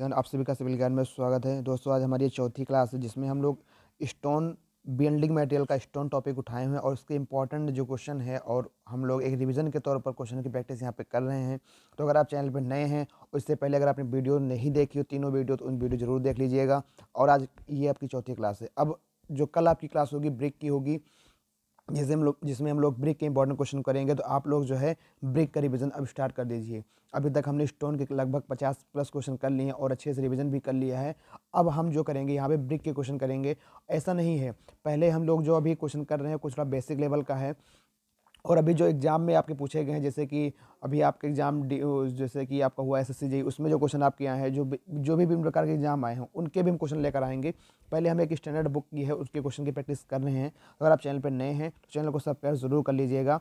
एवं आप सभी का सिविल ज्ञान में स्वागत है। दोस्तों, आज हमारी चौथी क्लास है जिसमें हम लोग स्टोन बिल्डिंग मटेरियल का स्टोन टॉपिक उठाए हुए हैं और उसके इंपॉर्टेंट जो क्वेश्चन है और हम लोग एक रिवीजन के तौर पर क्वेश्चन की प्रैक्टिस यहाँ पे कर रहे हैं। तो अगर आप चैनल पर नए हैं और इससे पहले अगर आपने वीडियो नहीं देखी हो तीनों वीडियो, तो उन वीडियो जरूर देख लीजिएगा। और आज ये आपकी चौथी क्लास है। अब जो कल आपकी क्लास होगी ब्रिक की होगी, जिसमें हम लोग ब्रिक के इंपॉर्टेंट क्वेश्चन करेंगे। तो आप लोग जो है ब्रिक का रिवीजन अब स्टार्ट कर दीजिए। अभी तक हमने स्टोन के लगभग 50 प्लस क्वेश्चन कर लिए हैं और अच्छे से रिवीजन भी कर लिया है। अब हम जो करेंगे यहाँ पे ब्रिक के क्वेश्चन करेंगे। ऐसा नहीं है, पहले हम लोग जो अभी क्वेश्चन कर रहे हैं कुछ थोड़ा बेसिक लेवल का है और अभी जो एग्जाम में आपके पूछे गए हैं, जैसे कि अभी आपके एग्जाम जैसे कि आपका हुआ एसएससी जेईई, उसमें जो क्वेश्चन आपके यहाँ है, जो भी विभिन्न प्रकार के एग्जाम आए हैं उनके भी हम क्वेश्चन लेकर आएंगे। पहले हम एक स्टैंडर्ड बुक की है उसके क्वेश्चन की प्रैक्टिस कर रहे हैं। अगर आप चैनल पर नए हैं तो चैनल को सब्सक्राइब जरूर कर लीजिएगा।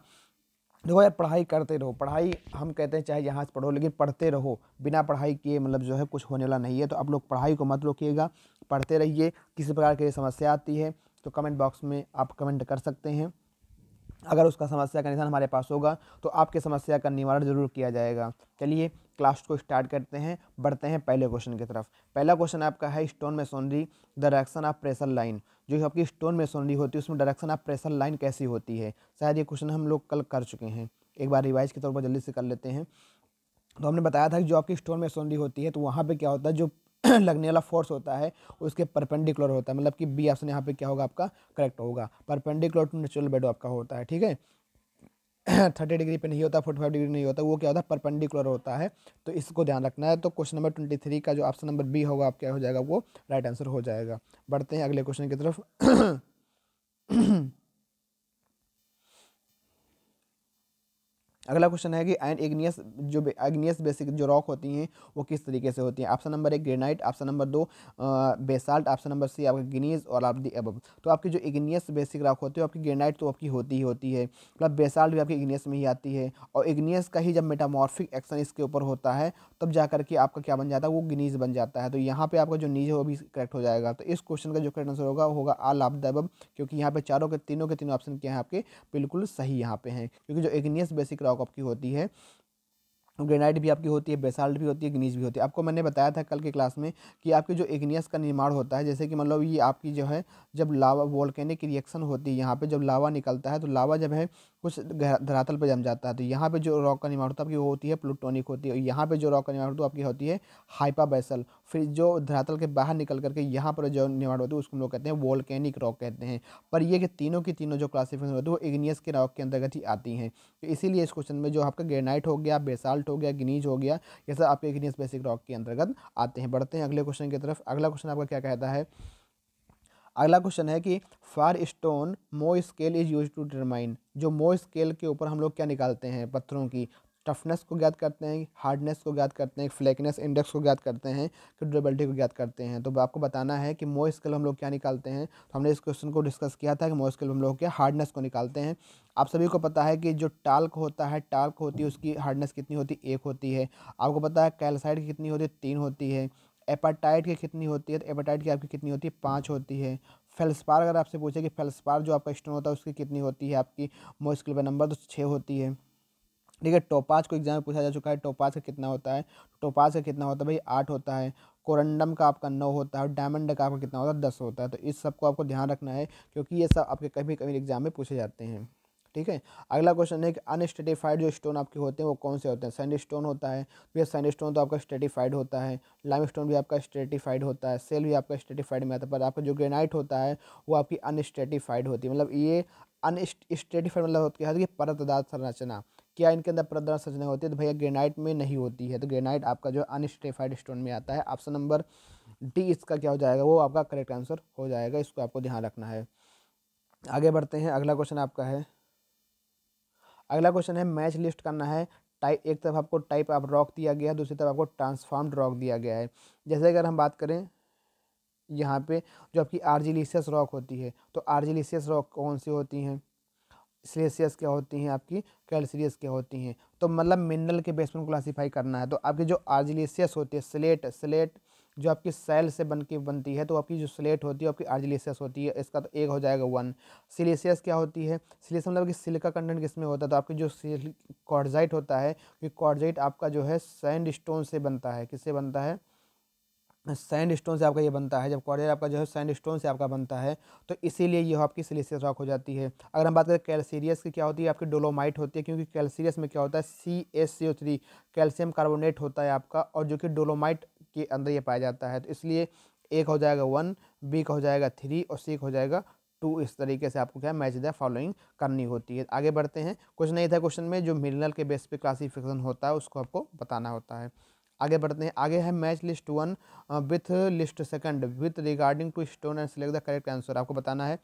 देखो यार, पढ़ाई करते रहो। पढ़ाई हम कहते हैं चाहे यहाँ से पढ़ो, लेकिन पढ़ते रहो। बिना पढ़ाई किए मतलब जो है कुछ होने वाला नहीं है। तो आप लोग पढ़ाई को मत रोकिएगा, पढ़ते रहिए। किसी प्रकार की समस्या आती है तो कमेंट बॉक्स में आप कमेंट कर सकते हैं। अगर उसका समस्या का निदान हमारे पास होगा तो आपके समस्या का निवारण जरूर किया जाएगा। चलिए क्लास को स्टार्ट करते हैं, बढ़ते हैं पहले क्वेश्चन की तरफ। पहला क्वेश्चन आपका है stone masonry the direction of pressure line. जो आपकी स्टोन मेसोनरी होती है उसमें डायरेक्शन ऑफ प्रेशर लाइन कैसी होती है। शायद ये क्वेश्चन हम लोग कल कर चुके हैं, एक बार रिवाइज के तौर पर जल्दी से कर लेते हैं। तो हमने बताया था कि जो आपकी स्टोन मेसोनरी होती है तो वहाँ पे क्या होता है, जो लगने वाला फोर्स होता है उसके परपेंडिकुलर होता है। मतलब कि बी ऑप्शन यहाँ पे क्या होगा आपका करेक्ट होगा। परपेंडिकुलर टू नेचुरल बेड आपका होता है, ठीक है। 30 डिग्री पे नहीं होता, 45 डिग्री नहीं होता, वो क्या होता है परपेंडिकुलर होता है। तो इसको ध्यान रखना है। तो क्वेश्चन नंबर 23 का जो ऑप्शन नंबर बी होगा आप क्या हो जाएगा, वो राइट आंसर हो जाएगा। बढ़ते हैं अगले क्वेश्चन की तरफ। अगला क्वेश्चन है कि एन इग्नियस जो इग्नियस बेसिक जो रॉक होती हैं वो किस तरीके से होती हैं। Option number 1 granite, option number 2 basalt, option number C आपका गिनीज और आप दी अबब। तो आपकी जो इग्नियस बेसिक रॉक होती है आपकी ग्रेनाइट तो आपकी होती ही होती है, मतलब बेसाल्ट भी आपकी इग्नियस में ही आती है। और इग्नियस का ही जब मेटामॉर्फिक एक्शन इसके ऊपर होता है तब जा करके आपका क्या बन जाता है, वो गिनीज बन जाता है। तो यहाँ पे आपका जो नीज है वो भी करेक्ट हो जाएगा। तो इस क्वेश्चन का जो करेक्ट आंसर होगा होगा ऑल ऑफ द अबव, क्योंकि यहाँ पे चारों के तीनों ऑप्शन क्या है आपके बिल्कुल सही यहाँ पे हैं। क्योंकि जो इग्नियस बेसिक रॉक आपकी होती है, ग्रेनाइट भी आपकी होती है, बेसाल्ट भी होती है, ग्नीज भी होती है। आपको मैंने बताया था कल की क्लास में कि आपकी जो इग्नियस का निर्माण होता है, जैसे कि मतलब ये आपकी जो है जब लावा वोल्केनिक रिएक्शन होती है, यहाँ पे जब लावा निकलता है तो लावा जब है कुछ धरातल पर जम जाता है तो यहाँ पे जो रॉक का निर्माण होता है आपकी वो होती है प्लूटोनिक होती है। और यहाँ पे जो रॉक का निर्माण होता है आपकी होती है हाइपा बेसल। फिर जो धरातल के बाहर निकल करके यहाँ पर जो निर्माण होती है उसको हम लोग कहते हैं वोल्केनिक रॉक कहते हैं। पर ये कि तीनों की तीनों जो क्लासिफिकेशन होती है वो इग्नियस के रॉक के अंतर्गत ही आती हैं। तो इसीलिए इस क्वेश्चन में जो आपका ग्रेनाइट हो गया, बेसाल्ट हो गया, ग्नीज हो गया, ये सब आपके इग्नियस बेसिक रॉक के अंतर्गत आते हैं। बढ़ते हैं अगले क्वेश्चन की तरफ। अगला क्वेश्चन आपका क्या कहता है। अगला क्वेश्चन है कि for stone Mohs scale is use to determine. जो मो स्केल के ऊपर हम लोग क्या निकालते हैं, पत्थरों की टफनेस को ज्ञात करते हैं, हार्डनेस को ज्ञात करते हैं, फ्लैकनेस इंडेक्स को ज्ञात करते हैं, कि ड्यूरेबिलिटी को ज्ञात करते हैं। तो आपको बताना है कि मो स्केल हम लोग क्या निकालते हैं। तो हमने इस क्वेश्चन को डिस्कस किया था कि मो स्केल हम लोग क्या हार्डनेस को निकालते हैं। आप सभी को पता है कि जो टाल्क होता है, टाल्क होती है उसकी हार्डनेस कितनी होती है, 1 होती है। आपको पता है कैल्साइट की कितनी होती है, 3 होती है। एपाटाइट की कितनी होती है, तो एपाटाइट की आपकी कितनी होती है, 5 होती है। फेल्सपार अगर आपसे पूछे कि फेल्सपार जो आपका स्टोन होता है उसकी कितनी होती है आपकी मो स्केल पे नंबर, तो 6 होती है। ठीक है। टोपाज को एग्जाम में पूछा जा चुका है, टोपाज का कितना होता है। टोपाज का कितना होता है भाई, 8 होता है। कोरंडम का आपका 9 होता है और डायमंड का आपका कितना होता है, 10 होता है। तो इस सब को आपको ध्यान रखना है क्योंकि ये सब आपके कभी कभी एग्जाम में पूछे जाते हैं। ठीक है। अगला क्वेश्चन है कि अनस्टेटिफाइड जो स्टोन आपके होते हैं वो कौन से होते हैं। सैंड स्टोन होता है, भैया सैंड स्टोन तो आपका स्टेटिफाइड होता है। लाइम स्टोन भी आपका स्टेटिफाइड होता है। सेल भी आपका स्टेटिफाइड में आता है। पर आपका जो ग्रेनाइट होता है वो आपकी अनस्टेटिफाइड होती है। मतलब ये अनस्टेटिफाइड मतलब होती है कि परतदार संरचना, क्या इनके अंदर परतदार संरचना होती है, तो भैया ग्रेनाइट में नहीं होती है। तो ग्रेनाइट आपका जो अनस्टेटिफाइड स्टोन में आता है। ऑप्शन नंबर डी इसका क्या हो जाएगा, वो आपका करेक्ट आंसर हो जाएगा। इसको आपको ध्यान रखना है। आगे बढ़ते हैं। अगला क्वेश्चन आपका है, अगला क्वेश्चन है मैच लिस्ट करना है। टाइप, एक तरफ आपको टाइप ऑफ रॉक दिया गया है, दूसरी तरफ आपको ट्रांसफॉर्म्ड रॉक दिया गया है। जैसे अगर हम बात करें यहाँ पे जो आपकी आर्जिलिशियस रॉक होती है, तो आर्जिलिशियस रॉक कौन सी होती हैं, सिलिशियस क्या होती हैं, आपकी कैल्सियस क्या होती हैं। तो मतलब मिनरल के बेस में क्लासीफाई करना है। तो आपकी जो आर्जिलिशियस होती है, स्लेट जो आपकी सेल से बनती है, तो आपकी जो स्लेट होती है आपकी आर्जिलिशियस होती है। इसका तो एक हो जाएगा 1। सिलिशियस क्या होती है, सिलिशियस मतलब कि सिलिका कंटेंट किसमें होता है, तो आपकी जो क्वार्ट्जाइट होता है, क्योंकि क्वार्ट्जाइट आपका जो है सैंड स्टोन से बनता है। किससे बनता है, सैंड स्टोन से आपका ये बनता है, जब क्वार्ट्ज आपका जो है सैंड स्टोन से आपका बनता है, तो इसीलिए ये आपकी सिलिशियस रॉक हो जाती है। अगर हम बात करें कैल्सीरियस की, क्या होती है आपकी डोलोमाइट होती है, क्योंकि कैल्सीरियस में क्या होता है CaCO3 कैल्शियम कार्बोनेट होता है आपका, और जो कि डोलोमाइट के अंदर ये पाया जाता है। तो इसलिए ए का हो जाएगा 1, बी का हो जाएगा 3 और सी का हो जाएगा 2। इस तरीके से आपको क्या मैच द फॉलोइंग करनी होती है। आगे बढ़ते हैं। कुछ नहीं था क्वेश्चन में, जो मिनरल के बेस पे क्लासिफिकेशन होता है उसको आपको बताना होता है। आगे बढ़ते हैं। आगे है match list 1 with list second with regarding to stone and select the correct answer. आपको बताना है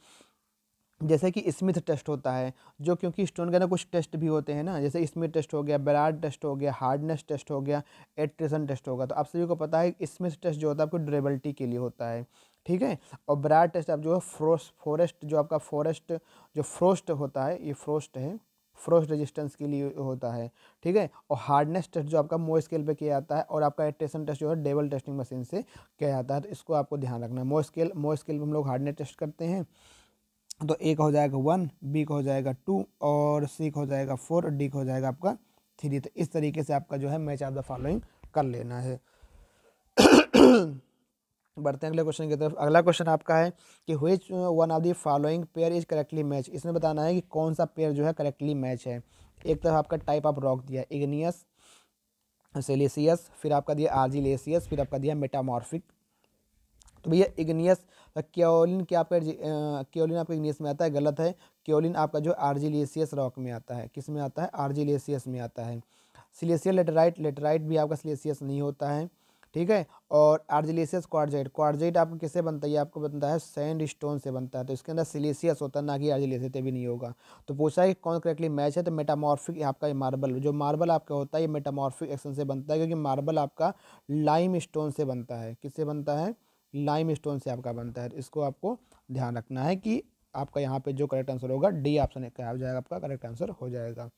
जैसे कि स्मिथ टेस्ट होता है, जो क्योंकि स्टोन के अंदर कुछ टेस्ट भी होते हैं ना, जैसे स्मिथ टेस्ट हो गया, बेराड टेस्ट हो गया, हार्डनेस टेस्ट हो गया, एट्रिसन टेस्ट होगा। तो आप सभी को पता है स्मिथ टेस्ट जो होता है आपको ड्यूरेबिलिटी के लिए होता है, ठीक है। और बेराड टेस्ट आप जो है फॉरेस्ट जो आपका फॉरेस्ट जो फ्रोस्ट होता है, ये फ्रोस्ट है, फ्रोस्ट रेजिस्टेंस के लिए होता है, ठीक है। और हार्डनेस टेस्ट जो आपका मो स्केल पे किया जाता है, और आपका एट्रेशन टेस्ट जो है डेबल टेस्टिंग मशीन से किया जाता है। तो इसको आपको ध्यान रखना है। मो स्केल पे हम लोग हार्डनेस टेस्ट करते हैं, तो ए का हो जाएगा 1, बी का हो जाएगा 2 और सी का हो जाएगा 4 और डी का हो जाएगा आपका 3। तो इस तरीके से आपका जो है मैच ऑफ द फॉलोइंग कर लेना है। बढ़ते हैं अगले क्वेश्चन की तरफ। अगला क्वेश्चन आपका है कि which one of the following pair is correctly match. इसमें बताना है कि कौन सा पेयर जो है करेक्टली मैच है। एक तरफ आपका टाइप ऑफ रॉक दिया इग्नियस सिलिशियस, फिर आपका दिया आर्जिलेसियस, फिर आपका दिया मेटामॉर्फिक। तो भैया इग्नियस क्योलिन क्या आपका क्योलिन आपका इग्नियस में आता है, गलत है। क्योलिन आपका जो आर्जिलेसियस रॉक में आता है, किस में आता है, आर्जिलेसियस में आता है। सिलेसियल लेटराइट, लेटराइट भी आपका सिलेसियस नहीं होता है, ठीक है। और आर्जिलेसियस क्वार्टजाइट, क्वार्टजाइट आपको किससे बनता है, ये आपको बनता है सैंड स्टोन से बनता है, तो इसके अंदर सिलेसियस होता है, ना कि आर्जिलेसियस भी नहीं होगा। तो पूछा है कि कौन करेक्टली मैच है, तो मेटामॉर्फिक आपका मार्बल, जो मार्बल आपका होता है ये मेटामॉर्फिक एक्शन से बनता है, क्योंकि मार्बल आपका लाइम स्टोन से बनता है। किससे बनता है, लाइम स्टोन से आपका बनता है। इसको आपको ध्यान रखना है कि आपका यहाँ पे जो करेक्ट आंसर होगा डी ऑप्शन क्या हो जाएगा, आपका करेक्ट आंसर हो जाएगा।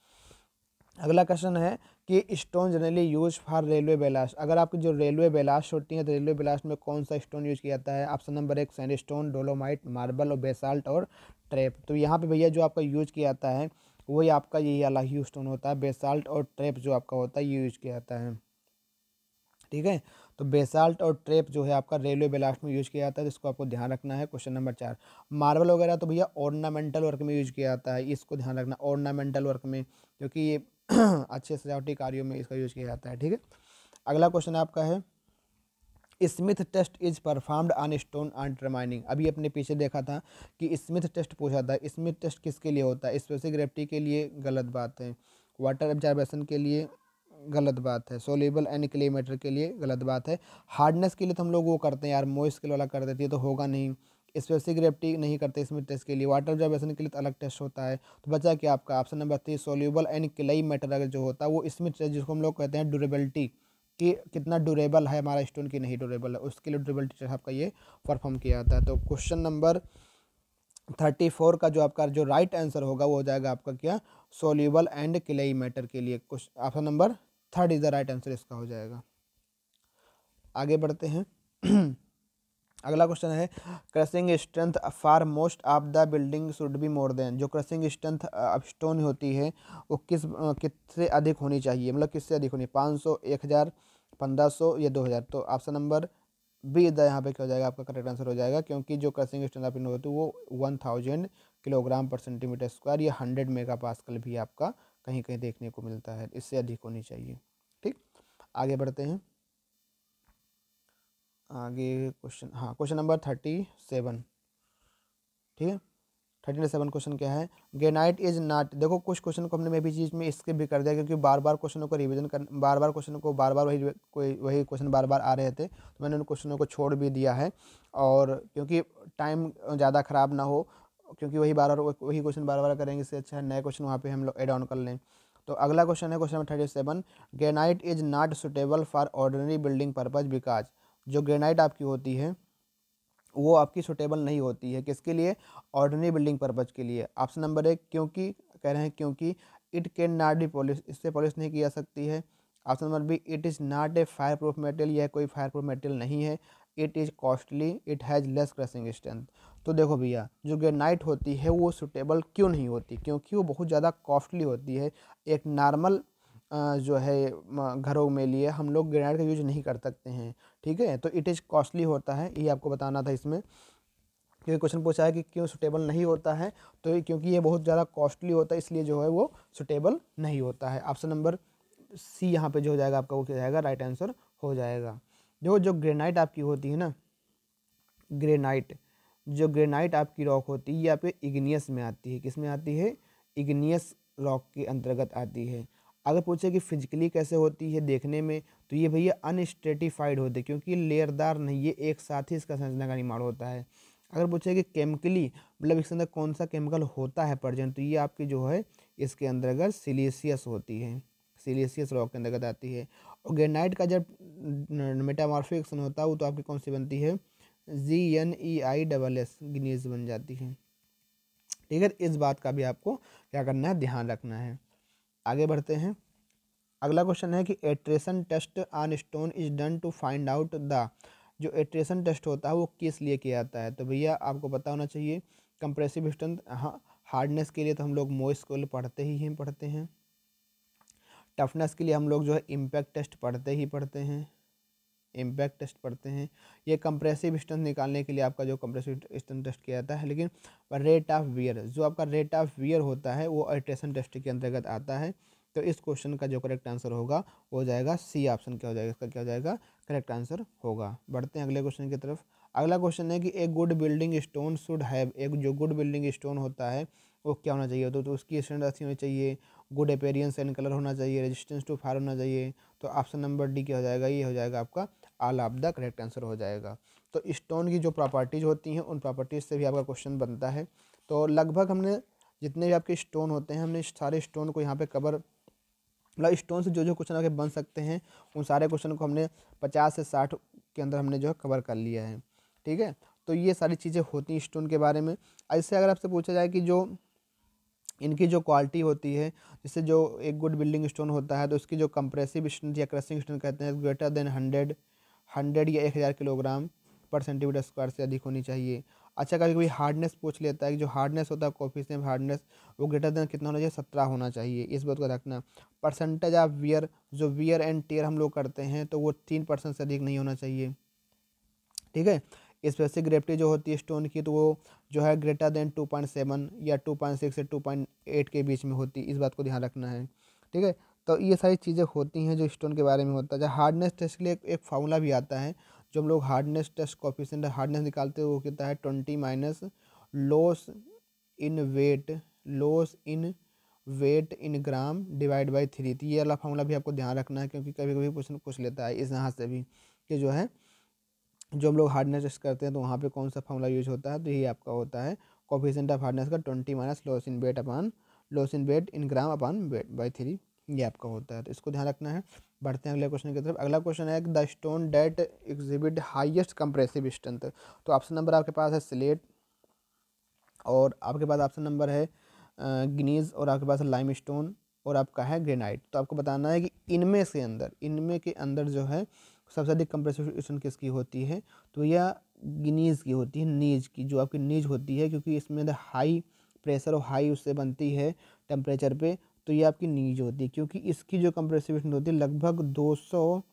अगला क्वेश्चन है कि stone generally use for railway ballast. अगर आपकी जो रेलवे बेलास्ट होती है, तो रेलवे बेलास्ट में कौन सा स्टोन यूज किया जाता है। Option number 1 sandstone, dolomite, marble और बेसाल्ट और ट्रैप। तो यहाँ पे भैया जो आपका यूज किया जाता है वही आपका यही वाला ही स्टोन होता है, बेसाल्ट और ट्रैप जो आपका होता है ये यूज किया जाता है, ठीक है। तो बेसाल्ट और ट्रेप जो है आपका रेलवे बेलास्ट में यूज किया जाता है, जिसको आपको ध्यान रखना है। क्वेश्चन नंबर 4 मार्बल वगैरह तो भैया ऑर्नामेंटल वर्क में यूज किया जाता है, इसको ध्यान रखना ऑर्नामेंटल वर्क में, क्योंकि ये अच्छे सजावटी कार्यों में इसका यूज किया जाता है, ठीक है। अगला क्वेश्चन आपका है Smith test is performed on stone on determining. अभी अपने पीछे देखा था कि स्मिथ टेस्ट पूछा था। स्मिथ टेस्ट किसके लिए होता है, स्पेसिफिक ग्रेविटी के लिए, गलत बात है। वाटर एब्जॉर्बेशन के लिए, गलत बात है। सोल्यूबल एंड क्लेमेटर के लिए, गलत बात है। हार्डनेस के लिए तो हम लोग वो करते हैं यार, मो स्केल वाला कर देती है तो होगा नहीं। स्पेसिफिक ग्रेविटी नहीं करते स्मिथ टेस्ट के लिए। वाटर ऑब्जर्वेशन के लिए तो अलग टेस्ट होता है। तो बचा क्या आपका option number 3 soluble and clay matter अगर जो होता है वो स्मिथ टेस्ट, जिसको हम लोग कहते हैं ड्यूरेबिलिटी, कि कितना ड्यूरेबल है हमारा स्टोन की नहीं ड्यूरेबल है, उसके लिए ड्यूरेबिलिटी टेस्ट आपका ये परफॉर्म किया जाता है। तो क्वेश्चन नंबर 34 का जो आपका जो राइट आंसर होगा वो हो जाएगा आपका क्या, सोल्यूबल एंड क्लेई मैटर के लिए। Option number 3 is the right answer इसका हो जाएगा। आगे बढ़ते हैं। अगला क्वेश्चन है crushing strength for most of the building should be more than. जो क्रशिंग स्ट्रेंथ अब स्टोन होती है वो किससे अधिक होनी चाहिए, मतलब किससे अधिक होनी, 500, 1000, 1500 या 2000। तो ऑप्शन नंबर बी द यहाँ पे क्या हो जाएगा, आपका करेक्ट आंसर हो जाएगा, क्योंकि जो क्रशिंग स्ट्रेंथ आप होती है वो 1000 किलोग्राम पर सेंटीमीटर स्क्वायर या 100 मेगा पास्कल भी आपका कहीं कहीं देखने को मिलता है, इससे अधिक होनी चाहिए, ठीक। आगे बढ़ते हैं। आगे क्वेश्चन, हाँ क्वेश्चन नंबर 37, ठीक है। 37 क्वेश्चन क्या है, ग्रेनाइट इज नॉट। देखो कुछ क्वेश्चन को हमने मैं भी चीज़ में स्किप भी कर दिया, क्योंकि बार बार क्वेश्चनों को रिवीजन कर, बार बार क्वेश्चनों को बार बार वही क्वेश्चन बार बार आ रहे थे, तो मैंने उन क्वेश्चनों को छोड़ भी दिया है। और क्योंकि टाइम ज़्यादा ख़राब ना हो, क्योंकि वही क्वेश्चन बार बार करेंगे, इससे अच्छा है नए क्वेश्चन वहाँ पर हम लोग एड ऑन कर लें। तो अगला क्वेश्चन है question number 37, granite is not suitable for ordinary building purpose because. जो ग्रेनाइट आपकी होती है वो आपकी सुटेबल नहीं होती है, किसके लिए, ऑर्डिनरी बिल्डिंग पर्पज के लिए। ऑप्शन नंबर 1 क्योंकि, कह रहे हैं क्योंकि it can not be polish, इससे पॉलिश नहीं की जा सकती है। Option number B it is not a fire proof material, यह कोई फायर प्रूफ मेटेरियल नहीं है। It is costly, it has less crushing strength. तो देखो भैया जो ग्रेनाइट होती है वो सुटेबल क्यों नहीं होती, क्योंकि वो बहुत ज़्यादा कॉस्टली होती है। एक नॉर्मल जो है घरों में लिए हम लोग ग्रेनाइट का यूज नहीं कर सकते हैं, ठीक है। तो इट इज़ कॉस्टली होता है, ये आपको बताना था इसमें, क्योंकि क्वेश्चन पूछा है कि क्यों सुटेबल नहीं होता है, तो क्योंकि ये बहुत ज़्यादा कॉस्टली होता है, इसलिए जो है वो सुटेबल नहीं होता है। ऑप्शन नंबर सी यहाँ पे जो हो जाएगा आपका, वो क्या जाएगा, राइट आंसर हो जाएगा। जो ग्रेनाइट आपकी होती है ना, ग्रेनाइट, जो ग्रेनाइट आपकी रॉक होती है ये आपके इग्नियस में आती है। किस में आती है? इग्नियस रॉक के अंतर्गत आती है। अगर पूछे कि फिजिकली कैसे होती है देखने में, तो ये भैया अनस्ट्रेटिफाइड होते हैं, क्योंकि लेयरदार नहीं, ये एक साथ ही इसका संरचना का निर्माण होता है। अगर पूछे कि केमिकली मतलब इसके अंदर कौन सा केमिकल होता है प्रेजेंट, तो ये आपकी जो है इसके अंतर्गत सिलिशियस होती है, सिलिशियस रॉक के अंतर्गत आती है। और ग्रेनाइट का जब मेटामॉर्फिकेशन होता है वो तो आपकी कौन सी बनती है? GNEISS, गिनीज बन जाती है। ठीक है, इस बात का भी आपको क्या करना है, ध्यान रखना है। आगे बढ़ते हैं। अगला क्वेश्चन है कि attrition test on stone is done to find out the, जो एट्रेशन टेस्ट होता है वो किस लिए किया जाता है? तो भैया आपको पता होना चाहिए, कंप्रेसिव स्ट्रेंथ, हाँ, हार्डनेस के लिए तो हम लोग मोइस को पढ़ते हैं। टफनेस के लिए हम लोग जो है इम्पैक्ट टेस्ट पढ़ते हैं। ये कंप्रेसिव स्ट्रेंथ निकालने के लिए आपका जो कंप्रेसिव स्ट्रेंथ टेस्ट किया जाता है। लेकिन रेट ऑफ वियर, जो आपका रेट ऑफ वियर होता है वो एट्रेशन टेस्ट के अंतर्गत आता है। तो इस क्वेश्चन का जो करेक्ट आंसर होगा वो हो जाएगा सी ऑप्शन, क्या हो जाएगा इसका, क्या हो जाएगा, करेक्ट आंसर होगा। बढ़ते हैं अगले क्वेश्चन की तरफ। अगला क्वेश्चन है कि एक good building stone should have, एक जो गुड बिल्डिंग स्टोन होता है वो क्या होना चाहिए? तो उसकी स्ट्रेंथ अच्छी होनी चाहिए, गुड अपीयरेंस एंड कलर होना चाहिए, रेजिस्टेंस टू फायर होना चाहिए। तो ऑप्शन नंबर डी क्या हो जाएगा, ये हो जाएगा आपका all of the correct answer हो जाएगा। तो स्टोन की जो प्रॉपर्टीज होती हैं उन प्रॉपर्टीज से भी आपका क्वेश्चन बनता है। तो लगभग हमने जितने भी आपके स्टोन होते हैं, हमने सारे स्टोन को यहाँ पे कवर, मतलब स्टोन से जो क्वेश्चन आपके बन सकते हैं उन सारे क्वेश्चन को हमने 50 से 60 के अंदर हमने जो है कवर कर लिया है। ठीक है, तो ये सारी चीज़ें होती हैं स्टोन के बारे में। ऐसे अगर आपसे पूछा जाए कि जो इनकी जो क्वालिटी होती है, जैसे जो एक गुड बिल्डिंग स्टोन होता है तो उसकी जो कंप्रेसिव स्ट्रेंथ या क्रशिंग स्ट्रेंथ कहते हैं ग्रेटर देन 100 या 1000 किलोग्राम पर सेंटीमीटर स्क्वायर से अधिक होनी चाहिए। अच्छा, कभी कभी हार्डनेस पूछ लेता है कि जो हार्डनेस होता है कोफिशिएंट हार्डनेस वो ग्रेटर देन कितना होना चाहिए, 17 होना चाहिए, इस बात को रखना। परसेंटेज ऑफ वियर, जो वियर एंड टेयर हम लोग करते हैं तो वो 3% से अधिक नहीं होना चाहिए। ठीक है, स्पेसिफिक ग्रेविटी जो होती है स्टोन की तो वो जो है ग्रेटर देन 2.7 या 2.6 से 2.8 के बीच में होती है, इस बात को ध्यान रखना है। ठीक है, तो ये सारी चीज़ें होती हैं जो स्टोन के बारे में होता है। हार्डनेस टेस्ट के लिए एक फार्मूला भी आता है, जो हम लोग हार्डनेस टेस्ट कोफिशिएंट हार्डनेस निकालते हैं वो कितना है 20 minus loss in weight in gram divide by 3। तो ये वाला फार्मूला भी आपको ध्यान रखना है, क्योंकि कभी कभी क्वेश्चन पूछ लेता है इस यहाँ से भी कि जो है जो हम लोग हार्डनेस टेस्ट करते हैं तो वहाँ पे कौन सा फार्मूला यूज होता है, तो यही आपका होता है कोफिशिएंट ऑफ हार्डनेस का 20 minus loss in weight in gram upon weight by 3, ये आपका होता है। तो इसको ध्यान रखना है। बढ़ते हैं अगले क्वेश्चन की तरफ। अगला क्वेश्चन है the stone that exhibit highest compressive strength. तो ऑप्शन नंबर आपके पास है स्लेट, और आपके पास ऑप्शन नंबर है गिनीज, और आपके पास लाइम स्टोन, और आपका है ग्रेनाइट। तो आपको बताना है कि इनमें के अंदर जो है सबसे अधिक कंप्रेसिव स्ट्रेंथ किसकी होती है? तो यह गिनीज की होती है, नीज की, जो आपकी नीज होती है, क्योंकि इसमें हाई प्रेशर और हाई उससे बनती है टेम्परेचर पे, तो ये आपकी नीज होती है, क्योंकि इसकी जो कंप्रेसिव स्ट्रेंथ होती है लगभग 200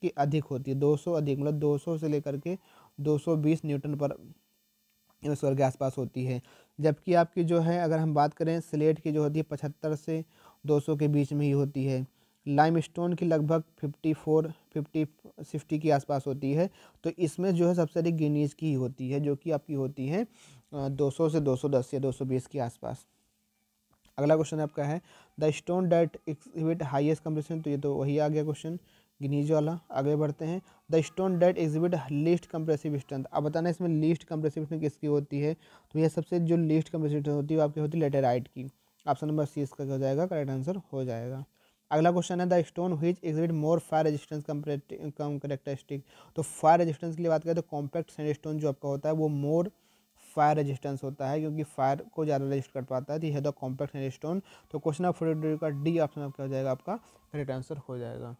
की अधिक होती है, 200 अधिक, मतलब 200 से लेकर के 220 न्यूटन पर स्क्वायर के आसपास होती है। जबकि आपकी जो है अगर हम बात करें स्लेट की जो होती है 75 से 200 के बीच में ही होती है। लाइम स्टोन की लगभग 50 के आसपास होती है। तो इसमें जो है सबसे अधिक गिनीज की ही होती है, जो कि आपकी होती है 200 से 210 या 220 के आसपास। अगला क्वेश्चन आपका है the stone that exhibit highest compression, तो ये तो वही आ गया क्वेश्चन गिनीज वाला। आगे बढ़ते हैं। The stone that exhibit least compressive strength. अब बताना इसमें लीस्ट कंप्रेसिव स्ट्रेंथ किसकी होती है? तो यह सबसे जो लीस्ट कंप्रेसिव स्ट्रेंथ होती है वो आपकी होती है लेटेराइट की। ऑप्शन नंबर सी इसका हो जाएगा, करेक्ट आंसर हो जाएगा। अगला क्वेश्चन है the stone which exhibit more fire resistance characteristic. तो फायर रेजिस्टेंस की बात करें तो कॉम्पैक्ट सैंडस्टोन जो आपका होता है वो मोर फायर रेजिस्टेंस होता है, क्योंकि फायर को ज़्यादा रेजिस्ट कर पाता है। तो यह द कॉम्पैक्ट सैंडस्टोन। तो क्वेश्चन ऑफ का डी ऑप्शन आपका हो जाएगा, आपका करेक्ट आंसर हो जाएगा।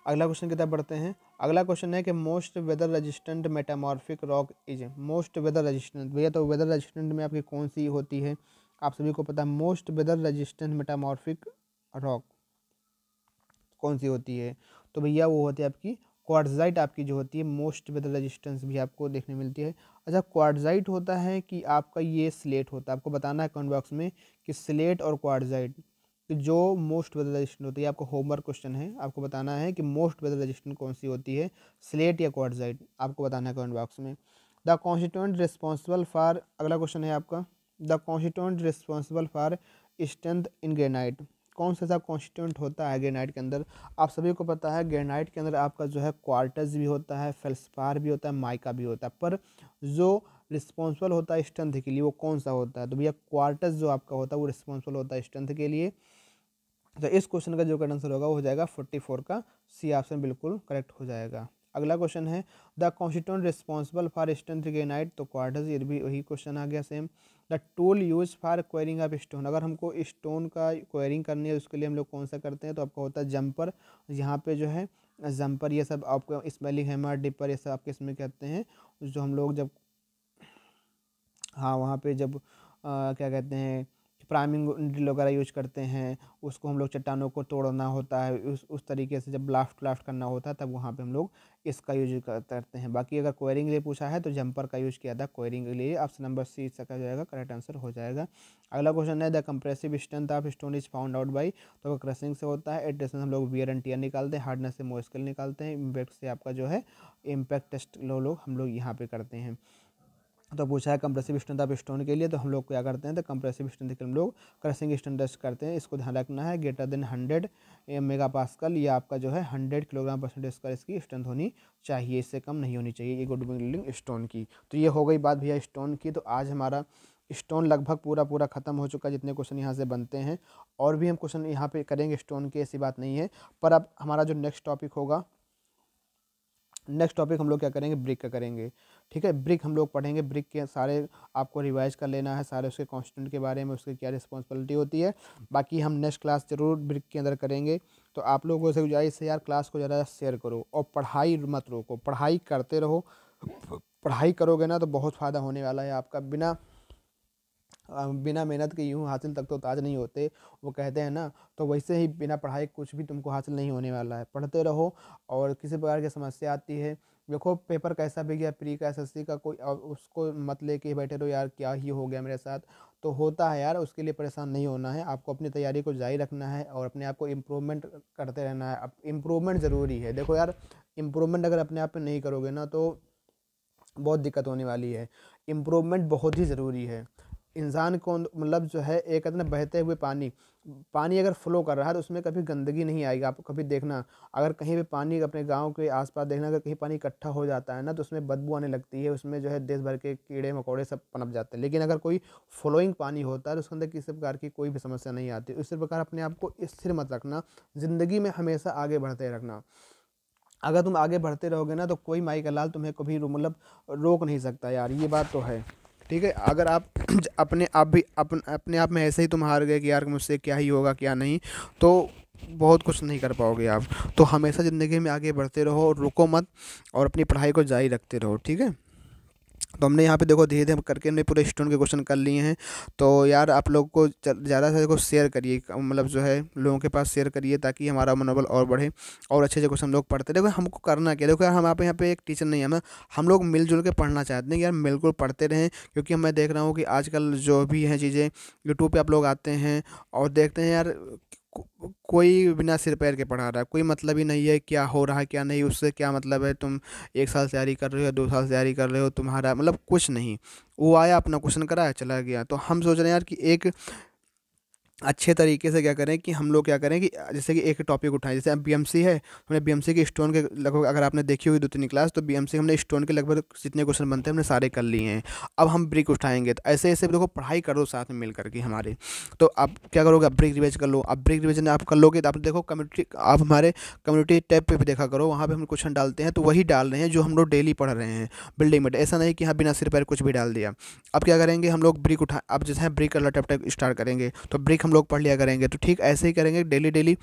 अगला क्वेश्चन की तरफ बढ़ते हैं। अगला क्वेश्चन है कि most weather resistant metamorphic rock is most weather resistant. भैया तो वेदर रेजिस्टेंट में आपकी कौन सी होती है? आप सभी को पता है most weather resistant metamorphic rock कौन सी होती है? तो भैया वो होती है आपकी क्वार्ट्ज़ाइट, आपकी जो होती है मोस्ट वेदर रेजिस्टेंस भी आपको देखने मिलती है। अच्छा, क्वार्ट्ज़ाइट होता है कि आपका ये स्लेट होता है? आपको बताना है कमेंट बॉक्स में कि स्लेट और क्वार्ट्ज़ाइट जो मोस्ट वेदर रेजिस्टेंट होती है। आपको होमवर्क क्वेश्चन है, आपको बताना है कि मोस्ट वेदर रेजिस्टेंट कौन सी होती है, स्लेट या क्वार्ट्ज़ाइट, आपको बताना है कमेंट बॉक्स में। द कॉन्स्टिट्यूएंट रिस्पॉन्सिबल फॉर, अगला क्वेश्चन है आपका, the constituent responsible for strength in granite, कौन सा कॉन्स्टिट्यूएंट होता है ग्रेनाइट के अंदर? आप सभी को पता है ग्रेनाइट के अंदर आपका जो है क्वार्टज भी होता है, फेल्सपार भी होता है, माइका भी होता है, पर जो रिस्पॉन्सिबल होता है स्ट्रेंथ के लिए वो कौन सा होता है? तो भैया क्वार्टज जो आपका होता है वो रिस्पॉन्सिबल होता है स्ट्रेंथ के लिए। तो इस क्वेश्चन का जो करेक्ट आंसर होगा वो हो जाएगा 44 का सी ऑप्शन बिल्कुल करेक्ट हो जाएगा। अगला क्वेश्चन है the constituent responsible for strength granite, तो क्वार्टज, ये भी वही क्वेश्चन आ गया same. The tool use for quarrying of stone, अगर हमको स्टोन का क्वेरिंग करनी है उसके लिए हम लोग कौन सा करते हैं? तो आपका होता है जंपर। यहाँ पे जो है जंपर, ये सब आपको स्मेलिंग हैमर, डिपर, ये सब आपके इसमें कहते हैं। जो हम लोग जब, हाँ वहाँ पे जब क्या कहते हैं प्राइमिंग ड्रिल वगैरह यूज करते हैं, उसको हम लोग चट्टानों को तोड़ना होता है, उस तरीके से जब ब्लास्ट करना होता है तब वहाँ पे हम लोग इसका यूज करते हैं। बाकी अगर क्वेरिंग के लिए पूछा है तो जंपर का यूज किया था क्वेरिंग के लिए। ऑप्शन नंबर सी इसका हो जाएगा, करेक्ट आंसर हो जाएगा। अगला क्वेश्चन है the compressive strength of stone is found out by, तो क्रशिंग से होता है, एड्रेस हम लोग वियर एंड टियर निकालते हैं, हार्डनेस से मोस्कल निकालते हैं, इम्पैक्ट से आपका जो है इम्पैक्ट टेस्ट हम लोग यहाँ पे करते हैं। तो पूछा है कंप्रेसिव स्ट्रेंथ ऑफ स्टोन के लिए, तो हम लोग क्या करते हैं? तो कंप्रेसिव स्ट्रेंथ के हम लोग क्रशिंग स्ट्रेंथ टेस्ट करते हैं। इसको ध्यान रखना है, ग्रेटर देन 100 मेगा पास्कल, या आपका जो है 100 किलोग्राम परसेंटेज का इसकी स्ट्रेंथ होनी चाहिए, इससे कम नहीं होनी चाहिए ये गुड बिल्डिंग स्टोन की। तो ये हो गई बात भैया स्टोन की। तो आज हमारा स्टोन लगभग पूरा ख़त्म हो चुका, जितने क्वेश्चन यहाँ से बनते हैं। और भी हम क्वेश्चन यहाँ पे करेंगे स्टोन की, ऐसी बात नहीं है। पर अब हमारा जो नेक्स्ट टॉपिक होगा, नेक्स्ट टॉपिक हम लोग क्या करेंगे? ब्रिक का करेंगे। ठीक है, ब्रिक हम लोग पढ़ेंगे। ब्रिक के सारे आपको रिवाइज कर लेना है, सारे उसके कॉन्स्टेंट के बारे में, उसकी क्या रिस्पॉन्सिबिलिटी होती है। बाकी हम नेक्स्ट क्लास जरूर ब्रिक के अंदर करेंगे। तो आप लोगों से गुजारिश है यार, क्लास को ज़्यादा शेयर करो और पढ़ाई मत रोको, पढ़ाई करते रहो। पढ़ाई करोगे ना तो बहुत फ़ायदा होने वाला है आपका। बिना मेहनत के यूँ हासिल तक तो ताज नहीं होते, वो कहते हैं ना। तो वैसे ही बिना पढ़ाई कुछ भी तुमको हासिल नहीं होने वाला है। पढ़ते रहो, और किसी प्रकार की समस्या आती है, देखो पेपर कैसा भी गया, प्री का, एसएससी का, कोई उसको मत लेके बैठे रहो यार क्या ही हो गया मेरे साथ। तो होता है यार, उसके लिए परेशान नहीं होना है, आपको अपनी तैयारी को जारी रखना है और अपने आप को इम्प्रूवमेंट करते रहना है। अब इम्प्रूवमेंट ज़रूरी है। देखो यार, इम्प्रूवमेंट अगर अपने आप में नहीं करोगे ना तो बहुत दिक्कत होने वाली है। इम्प्रूवमेंट बहुत ही ज़रूरी है। इंसान को मतलब जो है, एक कहते ना बहते हुए पानी, पानी अगर फ्लो कर रहा है तो उसमें कभी गंदगी नहीं आएगी। आप कभी देखना, अगर कहीं भी पानी अपने गांव के आसपास देखना, अगर कहीं पानी इकट्ठा हो जाता है ना तो उसमें बदबू आने लगती है, उसमें जो है देश भर के कीड़े मकोड़े सब पनप जाते हैं। लेकिन अगर कोई फ्लोइंग पानी होता है तो उसके अंदर किसी प्रकार की कोई भी समस्या नहीं आती। इसी प्रकार अपने आप को स्थिर मत रखना, ज़िंदगी में हमेशा आगे बढ़ते रखना। अगर तुम आगे बढ़ते रहोगे ना तो कोई माई का लाल तुम्हें कभी मतलब रोक नहीं सकता यार, ये बात तो है। ठीक है, अगर आप अपने आप में ऐसे ही तुम हार गए कि यार मुझसे क्या ही होगा क्या नहीं, तो बहुत कुछ नहीं कर पाओगे आप। तो हमेशा ज़िंदगी में आगे बढ़ते रहो और रुको मत, और अपनी पढ़ाई को जारी रखते रहो। ठीक है, तो हमने यहाँ पे देखो धीरे धीरे करके हमने पूरे स्टोन के क्वेश्चन कर लिए हैं। तो यार आप लोग को ज़्यादा से देखो शेयर करिए, मतलब जो है लोगों के पास शेयर करिए, ताकि हमारा मनोबल और बढ़े और अच्छे से क्वेश्चन हम लोग पढ़ते। देखो हमको करना क्या, देखो यार हम आप यहाँ पे एक टीचर नहीं है ना, हम लोग मिलजुल के पढ़ना चाहते हैं कि यार बिल्कुल पढ़ते रहें। क्योंकि मैं देख रहा हूँ कि आजकल जो भी हैं चीज़ें, यूट्यूब पे आप लोग आते हैं और देखते हैं यार कोई बिना सिर पैर के पढ़ा रहा है, कोई मतलब ही नहीं है क्या हो रहा है क्या नहीं। उससे क्या मतलब है, तुम 1 साल से तैयारी कर रहे हो, 2 साल से तैयारी कर रहे हो, तुम्हारा मतलब कुछ नहीं। वो आया अपना क्वेश्चन कराया चला गया। तो हम सोच रहे हैं यार कि एक अच्छे तरीके से क्या करें कि हम लोग क्या करें कि जैसे कि एक टॉपिक उठाएं, जैसे अब बीएमसी है, हमने बीएमसी के स्टोन के लगभग, अगर आपने देखी होगी 2-3 क्लास, तो बीएमसी हमने स्टोन के लगभग जितने क्वेश्चन बनते हैं हमने सारे कर लिए हैं। अब हम ब्रिक उठाएंगे, तो ऐसे ऐसे देखो पढ़ाई करो साथ में मिल करके हमारे। तो आप क्या करोगे, अब ब्रिक रिवाइज कर लो। अब ब्रिक रिविजन आप कर लोगे तो आप देखो कम्युनिटी, आप हमारे कम्युनिटी टैब पे भी देखा करो, वहाँ पे हम क्वेश्चन डालते हैं, तो वही डाल रहे हैं जो हम लोग डेली पढ़ रहे हैं बिल्डिंग में। ऐसा नहीं कि हाँ बिना सिर पैर कुछ भी डाल दिया। अब क्या करेंगे हम लोग, ब्रिक उठा, अब जैसे ब्रिक का टैब स्टार्ट करेंगे तो ब्रिक हम लोग पढ़ लिया करेंगे। तो ठीक ऐसे ही करेंगे डेली डेली।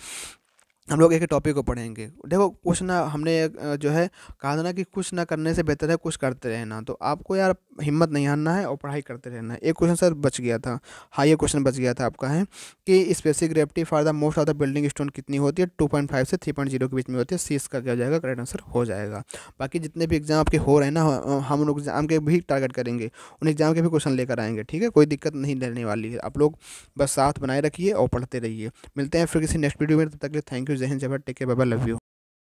हम लोग एक टॉपिक को पढ़ेंगे। देखो कुछ ना हमने जो है कहा था ना कि कुछ ना करने से बेहतर है कुछ करते रहना। तो आपको यार हिम्मत नहीं हारना है और पढ़ाई करते रहना है। एक क्वेश्चन सर बच गया था। हाँ, ये क्वेश्चन बच गया था आपका, है कि specific gravity for the most of the building stone कितनी होती है? 2.5 से 3.0 के बीच में होती है। सी इसका क्या हो जाएगा? करेक्ट आंसर हो जाएगा। बाकी जितने भी एग्जाम आपके हो रहे हैं ना, हम लोग एग्जाम के भी टारगेट करेंगे, उन एग्जाम के भी क्वेश्चन लेकर आएंगे। ठीक है, कोई दिक्कत नहीं रहने वाली है। आप लोग बस साथ बनाए रखिए और पढ़ते रहिए। मिलते हैं फिर किसी नेक्स्ट वीडियो में, तब तक के लिए थैंक यू। जय हिंद, जय Bharat, take care, bye bye, love you.